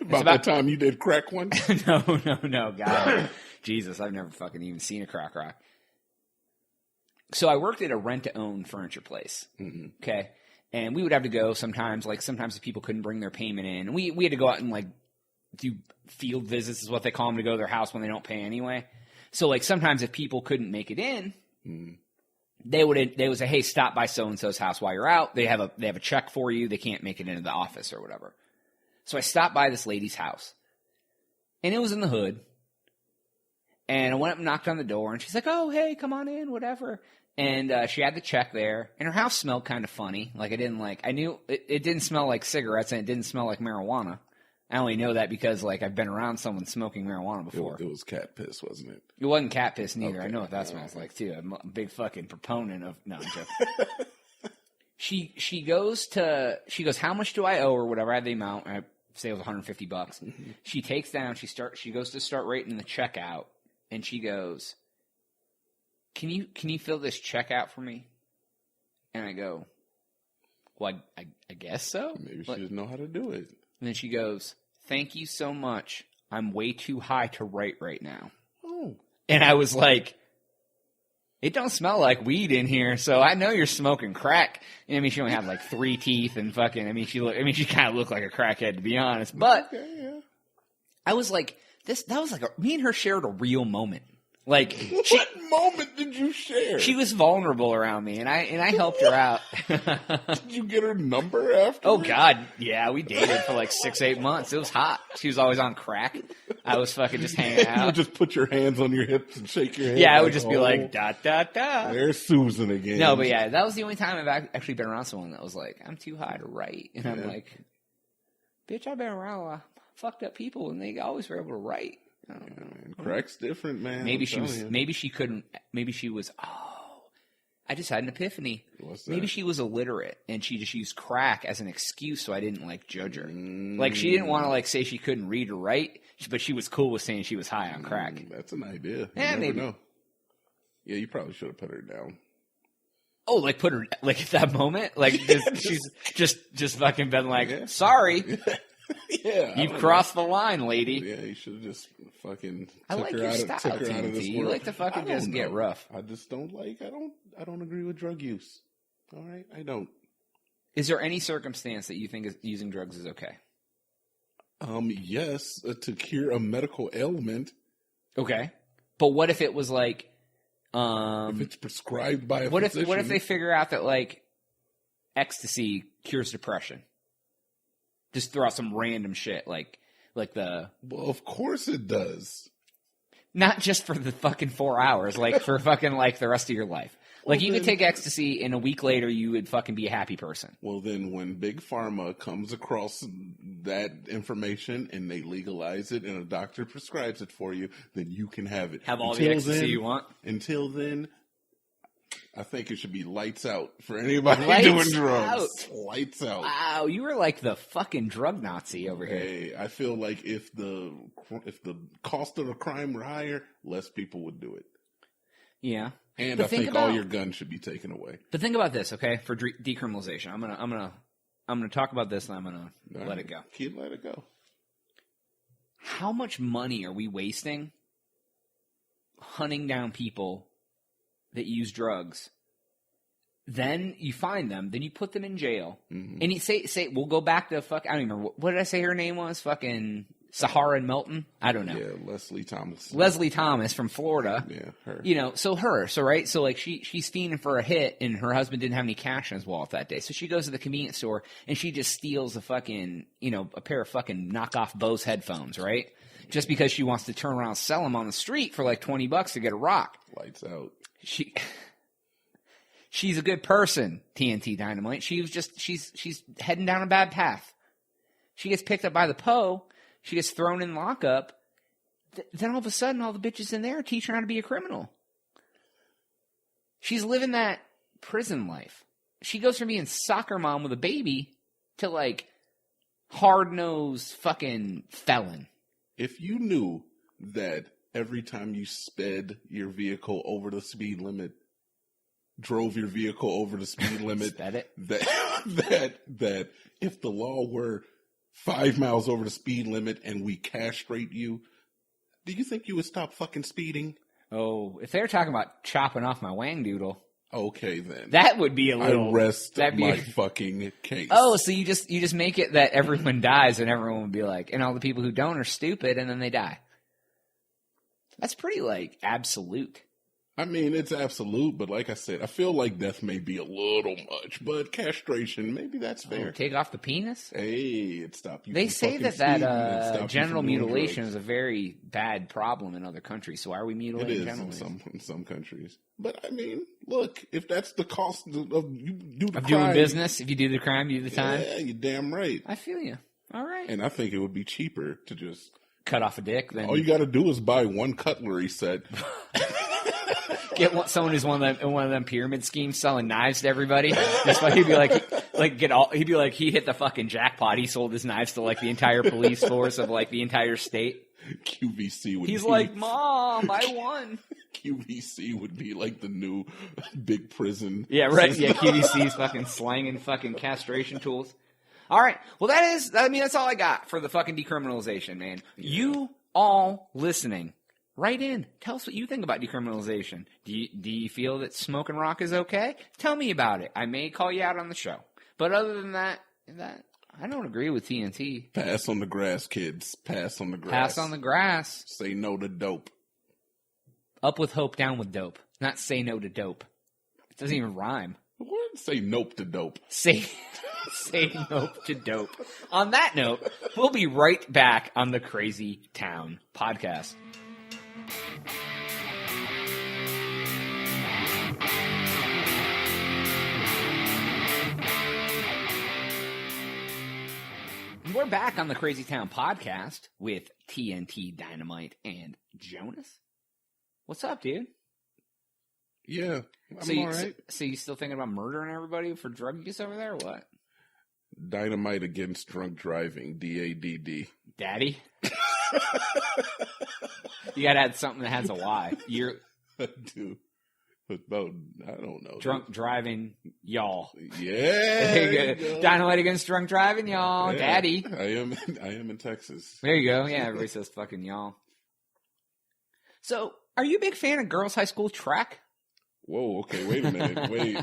about that time you did crack one? No. God. Jesus, I've never fucking even seen a crack rock. So I worked at a rent-to-own furniture place. Mm-hmm. Okay. And we would have to go sometimes if people couldn't bring their payment in. We had to go out and do field visits is what they call them, to go to their house when they don't pay anyway. So sometimes if people couldn't make it in, they would say, hey, stop by so-and-so's house while you're out. They have a check for you. They can't make it into the office or whatever. So I stopped by this lady's house, and it was in the hood. And I went up and knocked on the door, and she's like, "Oh, hey, come on in, whatever." And she had the check there, and her house smelled kind of funny. Like I knew it didn't smell like cigarettes, and it didn't smell like marijuana. I only know that because like I've been around someone smoking marijuana before. It was cat piss, wasn't it? It wasn't cat piss neither. Okay. I know what that smells like too. I'm a big fucking proponent of no. I'm joking. She goes, "How much do I owe?" or whatever. I had the amount. I say it was $150. Mm-hmm. She takes down. She goes to start writing the check out, and she goes, Can you fill this check out for me? And I go, "Well, I guess so." Maybe she didn't know how to do it. And then she goes, "Thank you so much. I'm way too high to write right now." Oh. And I was like, "It don't smell like weed in here, so I know you're smoking crack." And I mean, she only had like 3 teeth and fucking. I mean, she kind of looked like a crackhead, to be honest. But Okay, yeah. I was like, that was like me and her shared a real moment. Like, what moment did you share? She was vulnerable around me, and I helped her out. Did you get her number after? Oh God, yeah, we dated for like 6-8 months. It was hot. She was always on crack. I was fucking just hanging out. You would just put your hands on your hips and shake your head. Yeah, I would just be like, "Da da da." There's Susan again. No, but yeah, that was the only time I've actually been around someone that was like, "I'm too high to write," and I'm like, "Bitch, I've been around a lot of fucked up people, and they always were able to write." I don't know. Man, crack's different, man. Maybe she was. Maybe she couldn't. Maybe she was. Oh, I just had an epiphany. What's that? Maybe she was illiterate, and she just used crack as an excuse, so I didn't like judge her. Like she didn't want to like say she couldn't read or write, but she was cool with saying she was high on crack. That's an idea. You Yeah, never maybe. know. Yeah, you probably should have put her down. Oh, like put her like at that moment, like she's just fucking been like, "Sorry, Yeah, you've crossed the line, lady." Yeah, you should have just fucking. I like your style, TNT. You like to fucking just get rough. I just don't like. I don't agree with drug use. All right, I don't. Is there any circumstance that you think using drugs is okay? Yes, to cure a medical ailment. Okay, but what if it was like, if it's prescribed by a what physician. if they figure out that like ecstasy cures depression? Just throw out some random shit like the. Well, of course it does. Not just for the fucking 4 hours, like for fucking like the rest of your life. Like you could take ecstasy and a week later you would fucking be a happy person. Well, then when Big Pharma comes across that information and they legalize it and a doctor prescribes it for you, then you can have it. Have all the ecstasy you want. Until then, I think it should be lights out for anybody Lights doing drugs. out. Lights out. Wow, you were like the fucking drug Nazi over here. Hey, I feel like if the cost of the crime were higher, less people would do it. Yeah. And But I think all your guns should be taken away. But think about this, okay? For decriminalization, I'm gonna talk about this, and I'm gonna let it go. Let it go. How much money are we wasting hunting down people that use drugs? Then you find them, then you put them in jail, and you say we'll go back to I don't remember what did I say her name was? Fucking Sahara and Melton? I don't know. Yeah, Leslie Thomas. Leslie Thomas from Florida. Yeah, her. You know, so right, so like she's fiending for a hit, and her husband didn't have any cash in his wallet that day, so she goes to the convenience store and she just steals a fucking a pair of fucking knockoff Bose headphones, right? Just because she wants to turn around and sell them on the street for like $20 to get a rock. Lights out. She's a good person, TNT Dynamite. She's heading down a bad path. She gets picked up by the PO. She gets thrown in lockup. Then all of a sudden, all the bitches in there are teaching her how to be a criminal. She's living that prison life. She goes from being soccer mom with a baby to like hard-nosed fucking felon. If you knew that every time you sped your vehicle over the speed limit, drove your vehicle over the speed limit, Sped it? that if the law were 5 miles over the speed limit and we castrate you, do you think you would stop fucking speeding? Oh, if they're talking about chopping off my wang doodle, okay then. that would be a little. I rest my fucking case. Oh, so you just make it that everyone dies and everyone would be like, and all the people who don't are stupid and then they die. That's pretty like absolute. I mean, it's absolute, but like I said, I feel like death may be a little much, but castration, maybe that's fair. Take off the penis? Hey, it stopped you. They from say fucking that Steve, and stopped you genital from doing mutilation drugs. is a very bad problem in other countries. So why are we It mutilating is genitals? in some countries. But I mean, look, if that's the cost of you do the Of crime, doing business, if you do the crime, you do the time. yeah, you're damn right. I feel you. All right. And I think it would be cheaper to just Cut off a dick, then all you got to do is buy one cutlery set. get someone who's one of them pyramid schemes selling knives to everybody. That's why he'd be he'd be like he hit the fucking jackpot. He sold his knives to like the entire police force of like the entire state. QVC would. He's be, like, Mom, I won. QVC would be like the new big prison. Yeah, right. Yeah, QVC's fucking slanging fucking castration tools. All right. Well, that's all I got for the fucking decriminalization, man. Yeah. You all listening, write in. Tell us what you think about decriminalization. Do you feel that smoking rock is okay? Tell me about it. I may call you out on the show. But other than that, I don't agree with TNT. Pass on the grass, kids. Pass on the grass. Pass on the grass. Say no to dope. Up with hope, down with dope. Not say no to dope. It doesn't even rhyme. What? Say nope to dope. Say nope to dope. On that note, we'll be right back on the Crazy Town podcast. We're back on the Crazy Town podcast with TNT Dynamite and Jonas. What's up, dude? Yeah, I'm all right. So you still thinking about murdering everybody for drug use over there, or what? Dynamite against drunk driving, DADD. Daddy? You gotta add something that has a Y. You're I do. About, I don't know. Drunk driving, y'all. Yeah. Dynamite against drunk driving, y'all. Yeah, Daddy. I am in Texas. There you go. Yeah, everybody says fucking y'all. So, are you a big fan of girls' high school track? Whoa, okay, wait a minute. Wait.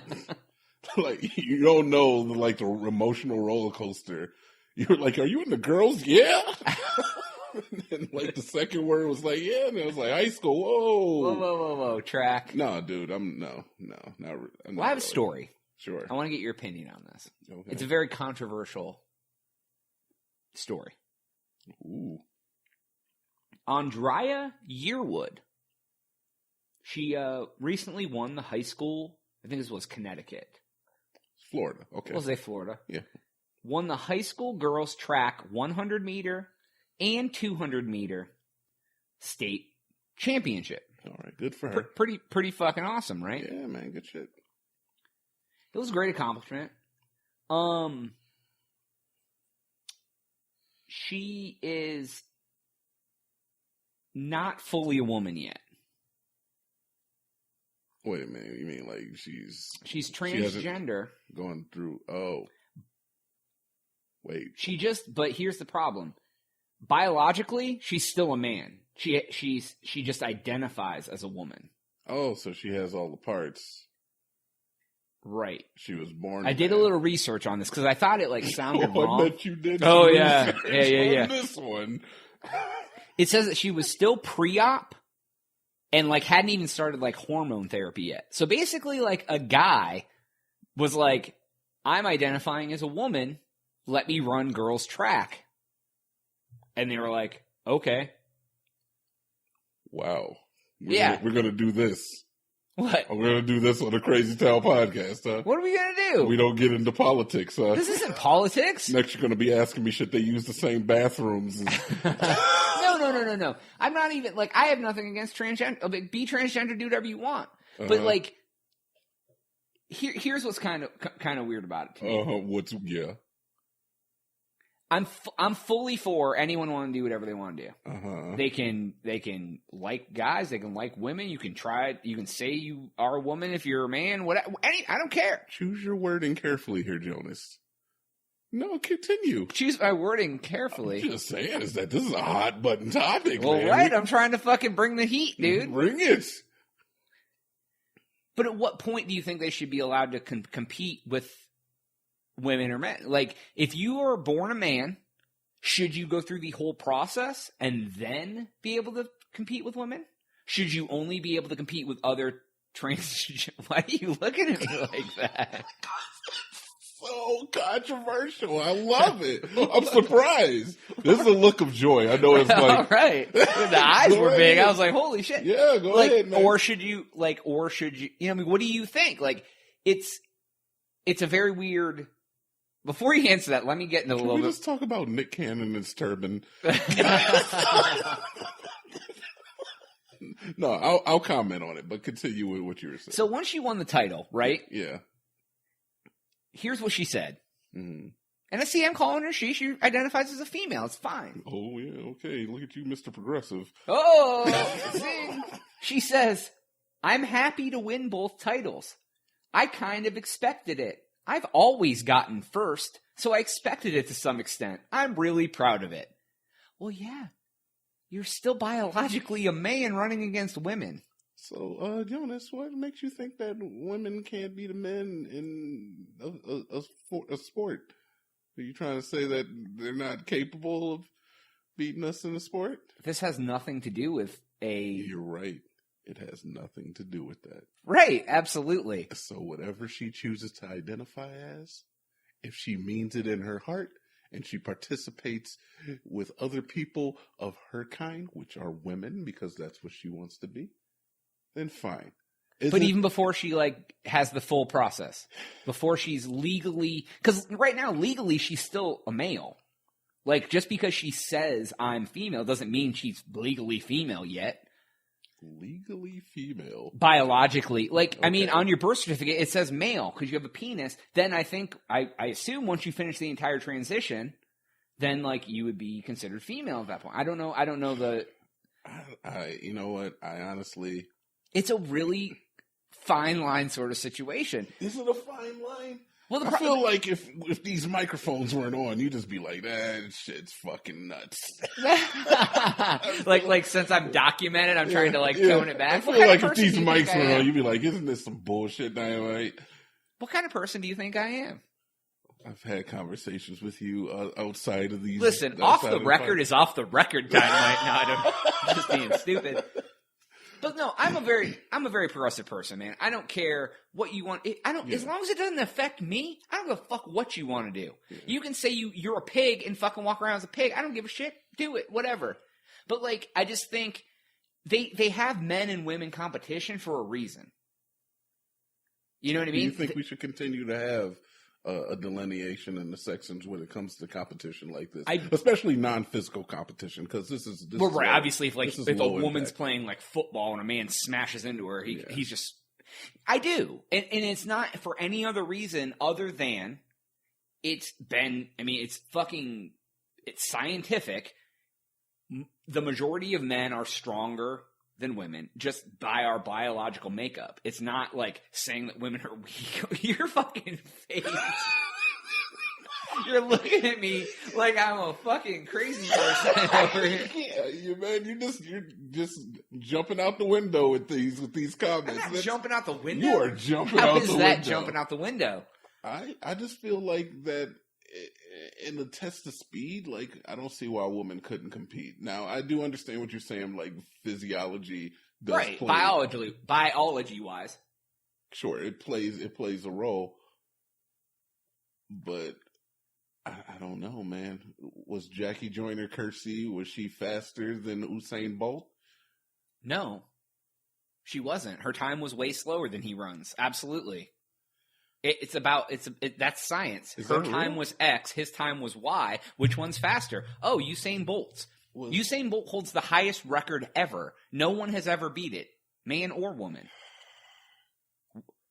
Like, you don't know, like, the emotional roller coaster. You're like, are you in the girls? Yeah. And like the second word was like, yeah, and it was like high school. Whoa, track. No, dude, I'm not. Well, I have a story. Sure. I want to get your opinion on this. Okay. It's a very controversial story. Ooh. Andrea Yearwood. She recently won the high school, I think this was Connecticut. Florida, okay. We'll say Florida. Yeah. Won the high school girls track 100 meter and 200 meter state championship. All right, good for her. Pretty fucking awesome, right? Yeah, man, good shit. It was a great accomplishment. She is not fully a woman yet. Wait a minute, you mean like she's transgender. Going through, wait. But here's the problem. Biologically, she's still a man. She just identifies as a woman. Oh, so she has all the parts. Right. She was born. I did a little research on this because I thought it like sounded wrong. I bet you did. Oh yeah. Yeah. This one. It says that she was still pre-op and like hadn't even started like hormone therapy yet. So basically, like a guy was like, "I'm identifying as a woman. Let me run girls' track." And they were like, okay. Wow. We're going to do this. What? We're going to do this on the Crazy Town podcast, huh? What are we going to do? We don't get into politics, huh? This isn't politics. Next, you're going to be asking me, should they use the same bathrooms? No. I'm not even, like, I have nothing against transgender. Be transgender, do whatever you want. But, like, here's what's kind of weird about it to me. I'm fully for anyone wanting to do whatever they want to do. They can like guys, they can like women. You can try it. You can say you are a woman if you're a man. I don't care. Choose your wording carefully here, Jonas. No, continue. Choose my wording carefully. I'm just saying is that this is a hot button topic. Well, man. right. I'm trying to fucking bring the heat, dude. Bring it. But at what point do you think they should be allowed to compete with women or men? Like, if you are born a man, should you go through the whole process and then be able to compete with women? should you only be able to compete with other trans? Why are you looking at me like that? So controversial. I love it. I'm surprised. This is a look of joy. I know it's like all right. The eyes were big. I was like, holy shit. Yeah, go ahead, man. Or should you I mean, what do you think? Like, it's a very weird. Before you answer that, let me get into a little bit. Just talk about Nick Cannon and his turban. No, I'll comment on it, but continue with what you were saying. So once she won the title, right? Yeah. Here's what she said. Mm-hmm. And I see I'm calling her she. She identifies as a female. It's fine. Oh, yeah, okay. Look at you, Mr. Progressive. Oh, zing. She says, I'm happy to win both titles. I kind of expected it. I've always gotten first, so I expected it to some extent. I'm really proud of it. Well, yeah. You're still biologically a man running against women. So, Jonas, what makes you think that women can't beat men in a sport? Are you trying to say that they're not capable of beating us in a sport? This has nothing to do with You're right. It has nothing to do with that. Right, absolutely. So whatever she chooses to identify as, if she means it in her heart and she participates with other people of her kind, which are women, because that's what she wants to be, then fine. But even before she has the full process, before she's legally, because right now legally she's still a male. Like, just because she says I'm female doesn't mean she's legally female yet. Legally female. Biologically. Like, Okay. I mean, on your birth certificate, it says male because you have a penis. Then I assume once you finish the entire transition, then, you would be considered female at that point. I don't know You know what? I honestly... It's a really fine line sort of situation. Is it a fine line? Well, I feel like if these microphones weren't on, you'd just be like, that shit's fucking nuts. like since I'm documented, I'm trying to tone it back. I feel like if these mics were on, you'd be like, isn't this some bullshit, Dynamite? What kind of person do you think I am? I've had conversations with you outside of these. Listen, off the record is off the record, Dynamite. No, I'm just being stupid. But no, I'm a very progressive person, man. I don't care what you want. As long as it doesn't affect me, I don't give a fuck what you want to do. Yeah. You can say you're a pig and fucking walk around as a pig. I don't give a shit. Do it, whatever. But I just think they have men and women competition for a reason. You know what I mean? Do you think we should continue to have a delineation in the sections when it comes to competition like this, especially non-physical competition? Because this is right. Low, obviously, if a woman's playing football and a man smashes into her, he's just. I do, and it's not for any other reason other than it's been. I mean, it's scientific. The majority of men are stronger than women just by our biological makeup. It's not saying that women are weak. Your fucking face. You're looking at me like I'm a fucking crazy person over here. Yeah, you're just jumping out the window with these comments. I'm not jumping out the window. You are jumping out the window. How is that jumping out the window? I just feel like that in the test of speed, I don't see why a woman couldn't compete. Now, I do understand what you're saying, physiology does right, play. biology-wise. Sure, it plays a role. But I don't know, man. Was Jackie Joyner-Kersee, was she faster than Usain Bolt? No, she wasn't. Her time was way slower than he runs. Absolutely. That's science. Her time was X, his time was Y. Which one's faster? Oh, Usain Bolt's. Usain Bolt holds the highest record ever. No one has ever beat it, man or woman.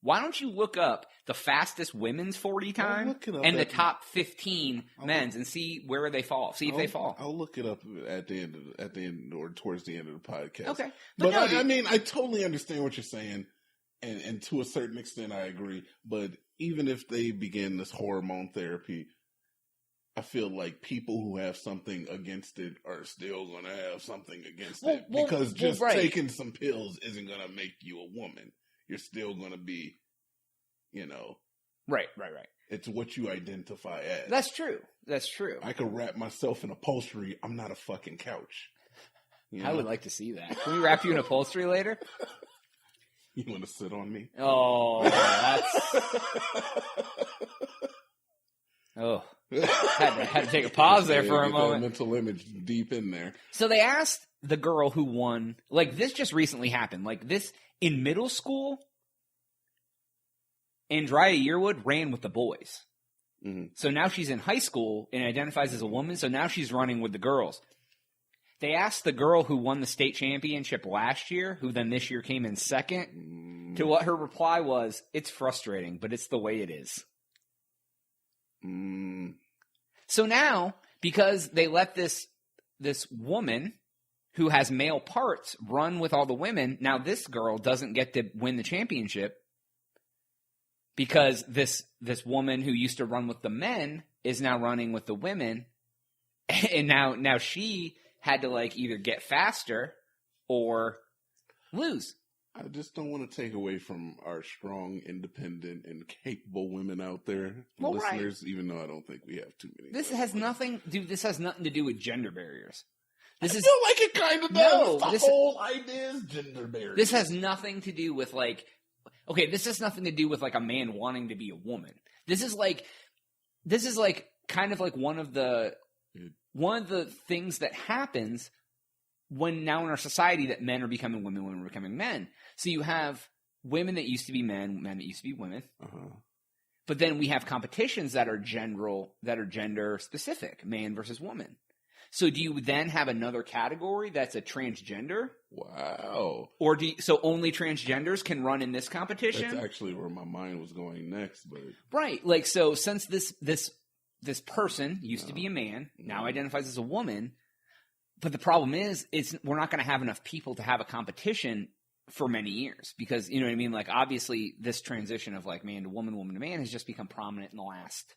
Why don't you look up the fastest women's 40 time and the top 15 men's and see where they fall? See if they fall. I'll look it up at the end or towards the end of the podcast. Okay, but no, I totally understand what you're saying. And to a certain extent, I agree. But even if they begin this hormone therapy, I feel like people who have something against it are still going to have something against it. Because taking some pills isn't going to make you a woman. You're still going to be, Right. It's what you identify as. That's true. I could wrap myself in upholstery. I'm not a fucking couch. You I know? would like to see that. Can we wrap you in upholstery later? You want to sit on me? Oh, that's... Oh. Had to take a pause there for a get that moment. mental image deep in there. So they asked the girl who won, like this just recently happened, like this in middle school, Andrea Yearwood ran with the boys. Mm-hmm. So now she's in high school and identifies as a woman, so now she's running with the girls. They asked the girl who won the state championship last year, who then this year came in second, to what her reply was, it's frustrating, but it's the way it is. So now, because they let this woman who has male parts run with all the women, now this girl doesn't get to win the championship because this woman who used to run with the men is now running with the women, and now she had to like either get faster or lose. I just don't want to take away from our strong, independent, and capable women out there, Well, listeners. Even though I don't think we have too many. This has nothing, dude. This has nothing to do with gender barriers. This I feel like it kind of does. No, the whole idea is gender barriers. This has nothing to do with like, okay, this has nothing to do with like a man wanting to be a woman. This is like kind of like one of the things that happens when now in our society that men are becoming women, women are becoming men. So you have women that used to be men, men that used to be women. But then we have competitions that are gender specific, man versus woman. So do you then have another category that's a transgender? Wow. Or so only transgenders can run in this competition? That's actually where my mind was going next, but right. Like so since this person used to be a man, now identifies as a woman, but the problem is we're not going to have enough people to have a competition for many years because, you know what I mean? Like obviously this transition of like man to woman, woman to man has just become prominent in the last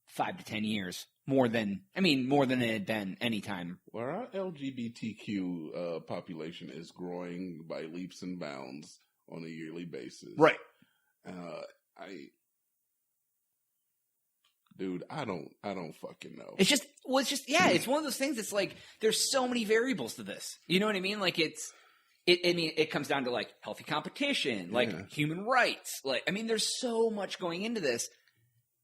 5 to 10 years. More than it had been any time. Well, our LGBTQ population is growing by leaps and bounds on a yearly basis. Right. Dude, I don't fucking know. It's just it's one of those things. It's like there's so many variables to this. You know what I mean? Like it comes down to like healthy competition, like human rights. Like I mean, there's so much going into this.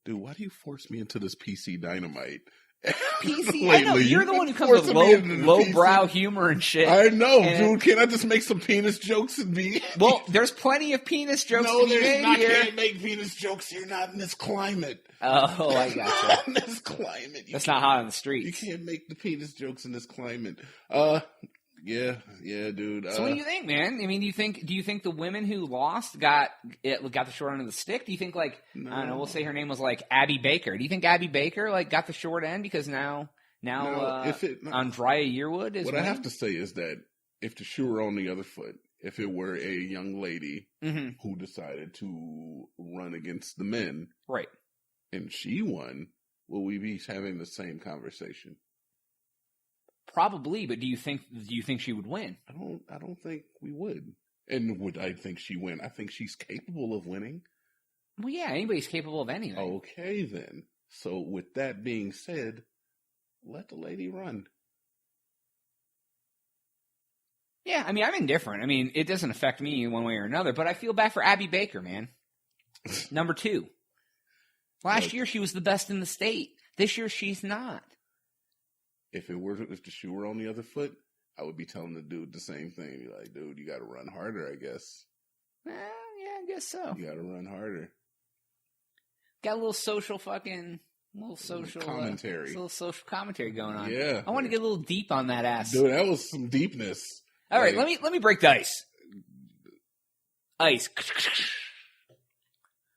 Dude, why do you force me into this PC Dynamite? PC, I know you're the one who comes with low-brow humor and shit. I know, dude. Can't I just make some penis jokes and be? Well, there's plenty of penis jokes to be made here. I can't make penis jokes. You're not in this climate. Oh, I gotcha. Not in this climate. That's not hot on the streets. You can't make the penis jokes in this climate. Yeah, dude. So what do you think, man? I mean, do you think the women who lost got the short end of the stick? Do you think I don't know, we'll say her name was like Abby Baker. Do you think Abby Baker got the short end because now Andrea Yearwood is what winning? I have to say is that if the shoe were on the other foot, if it were a young lady who decided to run against the men, right, and she won, will we be having the same conversation? Probably, but do you think she would win? I don't think we would. And would I think she win? I think she's capable of winning. Well, yeah, anybody's capable of anything. Okay, then. So with that being said, let the lady run. Yeah, I mean, I'm indifferent. I mean, it doesn't affect me one way or another, but I feel bad for Abby Baker, man. Number 2. Last year, she was the best in the state. This year, she's not. If the shoe were on the other foot, I would be telling the dude the same thing. Be like, dude, you got to run harder, I guess. Yeah, I guess so. You got to run harder. Got a little social commentary. A little social commentary going on. Yeah. I want to get a little deep on that ass. Dude, that was some deepness. All right, let me break the ice. Ice.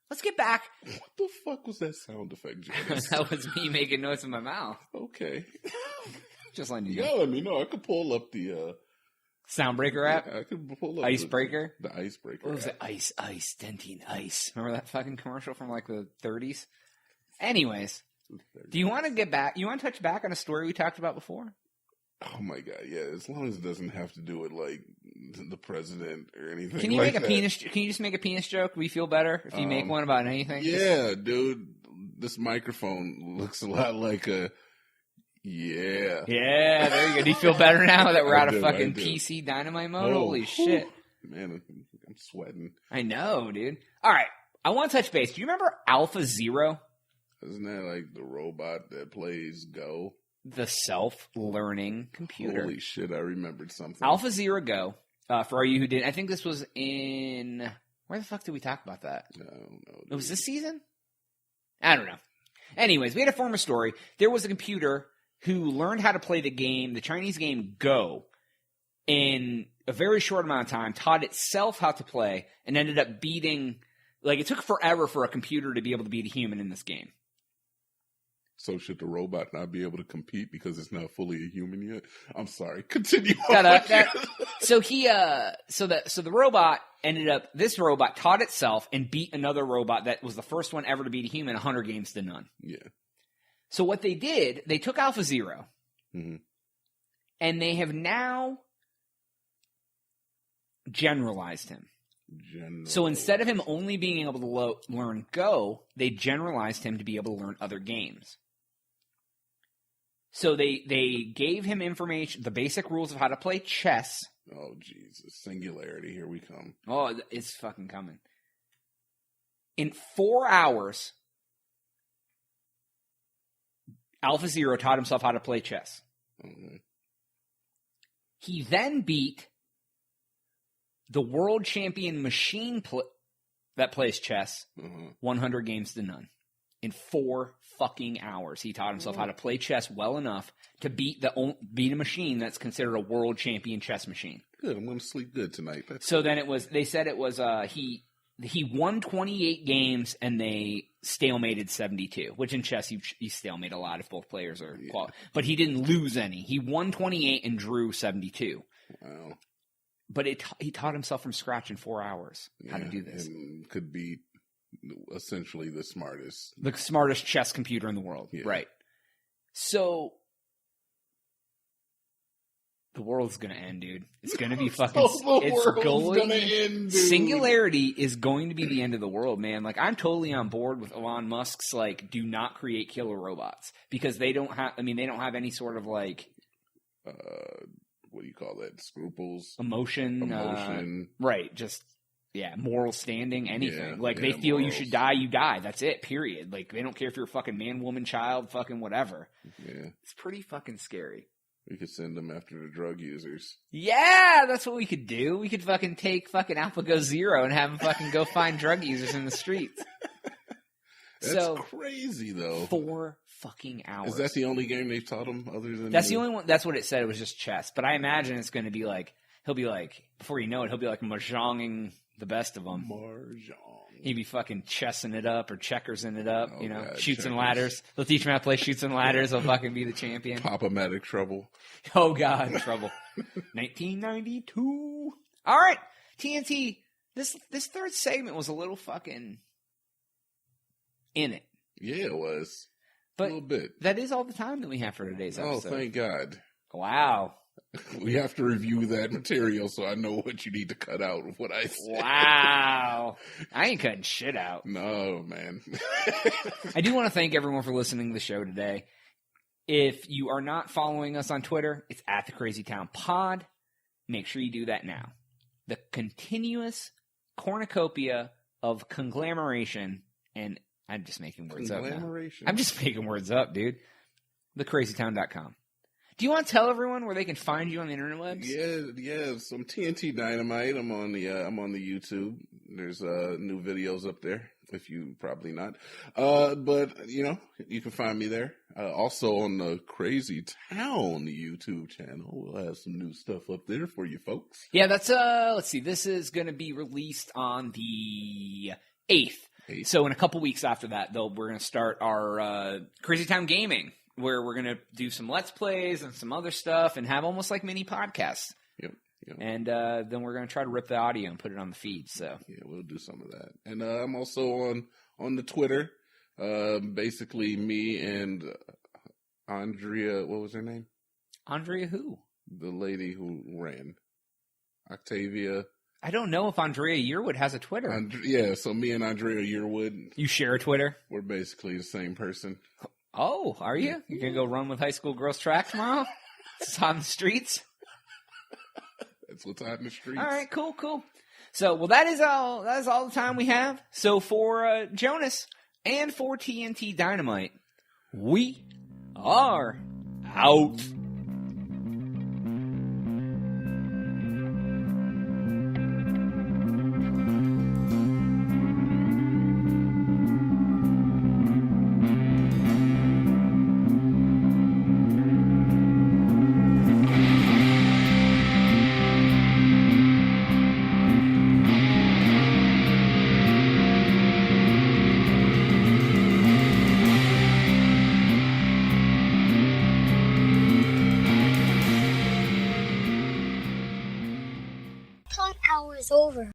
Let's get back. What the fuck was that sound effect, Jonas? That was me making noise in my mouth. Okay. Just letting you know. Yeah, let me know. I could pull up the Soundbreaker app. I could pull up Icebreaker. The Icebreaker. What was it? Ice, Dentine, ice. Remember that fucking commercial from like the 30s? Anyways, do you want to get back? You want to touch back on a story we talked about before? Oh my god, yeah. As long as it doesn't have to do with like the president or anything. Can you like make a that. penis? Can you just make a penis joke? We feel better if you make one about anything. Yeah, dude. This microphone looks a lot like a Yeah. Yeah, there you go. Do you feel better now that we're out of I fucking do. PC Dynamite mode? Oh, Holy shit. Man, I'm sweating. I know, dude. All right. I want to touch base. Do you remember Alpha Zero? Isn't that like the robot that plays Go? The self-learning computer. Holy shit, I remembered something. Alpha Zero Go. For all you who didn't, I think this was in... Where the fuck did we talk about that? I don't know. It was this season? I don't know. Anyways, we had a former story. There was a computer who learned how to play the game, the Chinese game Go, in a very short amount of time, taught itself how to play, and ended up beating... Like, it took forever for a computer to be able to beat a human in this game. So should the robot not be able to compete because it's not fully a human yet? I'm sorry. Continue. So the robot ended up, this robot taught itself and beat another robot that was the first one ever to beat a human 100 games to none. Yeah. So what they did, they took Alpha Zero, and they have now generalized him. So instead of him only being able to learn Go, they generalized him to be able to learn other games. So they gave him information, the basic rules of how to play chess. Oh, Jesus. Singularity. Here we come. Oh, it's fucking coming. In 4 hours, Alpha Zero taught himself how to play chess. Okay. He then beat the world champion machine that plays chess 100 games to none. In 4 fucking hours, he taught himself how to play chess well enough to beat a machine that's considered a world champion chess machine. Good. I'm going to sleep good tonight. Then they said it was he won 28 games and they stalemated 72, which in chess you stalemate a lot if both players are qualified. But he didn't lose any. He won 28 and drew 72. Wow. But he taught himself from scratch in 4 hours how to do this. And could be essentially the smartest chess computer in the world. Yeah. Right. So the world's going to end, dude. It's going to be fucking... it's going to end, dude. Singularity is going to be the end of the world, man. Like, I'm totally on board with Elon Musk's, like, do not create killer robots. Because they don't have... I mean, they don't have any sort of, like... what do you call that? Scruples? Emotion. Right. Just, moral standing, anything. They feel morals. you should die, you die. That's it, period. Like, they don't care if you're a fucking man, woman, child, fucking whatever. Yeah. It's pretty fucking scary. We could send them after the drug users. Yeah, that's what we could do. We could fucking take fucking AlphaGo Zero and have them fucking go find drug users in the streets. That's crazy, though. 4 fucking hours. Is that the only game they've taught him other than... That's the only one. That's what it said. It was just chess. But I imagine it's going to be like, he'll be like, before you know it, he'll be like mahjonging the best of them. Mahjong. He'd be fucking chessing it up or checkersing it up, God, shoots and checkers. ladders. They'll teach him how to play shoots and ladders. He'll fucking be the champion. Pop-O-Matic trouble. Oh, God, trouble. 1992. All right, TNT, this third segment was a little fucking in it. Yeah, it was. But a little bit. That is all the time that we have for today's episode. Oh, thank God. Wow. We have to review that material, so I know what you need to cut out of what I said. Wow. I ain't cutting shit out. No, man. I do want to thank everyone for listening to the show today. If you are not following us on Twitter, it's at the Crazy Town Pod. Make sure you do that now. The continuous cornucopia of conglomeration, and I'm just making words up now. I'm just making words up, dude. TheCrazyTown.com. Do you want to tell everyone where they can find you on the interwebs? Yeah. Some TNT Dynamite. I'm on the YouTube. There's new videos up there. If you probably not, but you can find me there. Also on the Crazy Town YouTube channel, we'll have some new stuff up there for you folks. Yeah, that's let's see. This is going to be released on the 8th. So in a couple weeks after that, we're going to start our Crazy Town Gaming, where we're going to do some Let's Plays and some other stuff and have almost like mini podcasts. Yep. And then we're going to try to rip the audio and put it on the feed. So yeah, we'll do some of that. And I'm also on the Twitter. Basically, me and Andrea. What was her name? Andrea who? The lady who ran. Octavia. I don't know if Andrea Yearwood has a Twitter. So me and Andrea Yearwood. You share a Twitter? We're basically the same person. Oh, are you? You're going to go run with high school girls track tomorrow? It's on the streets? That's what's out in the streets. All right, cool. So, well, that is all the time we have. So for Jonas and for TNT Dynamite, we are out. Hour is over.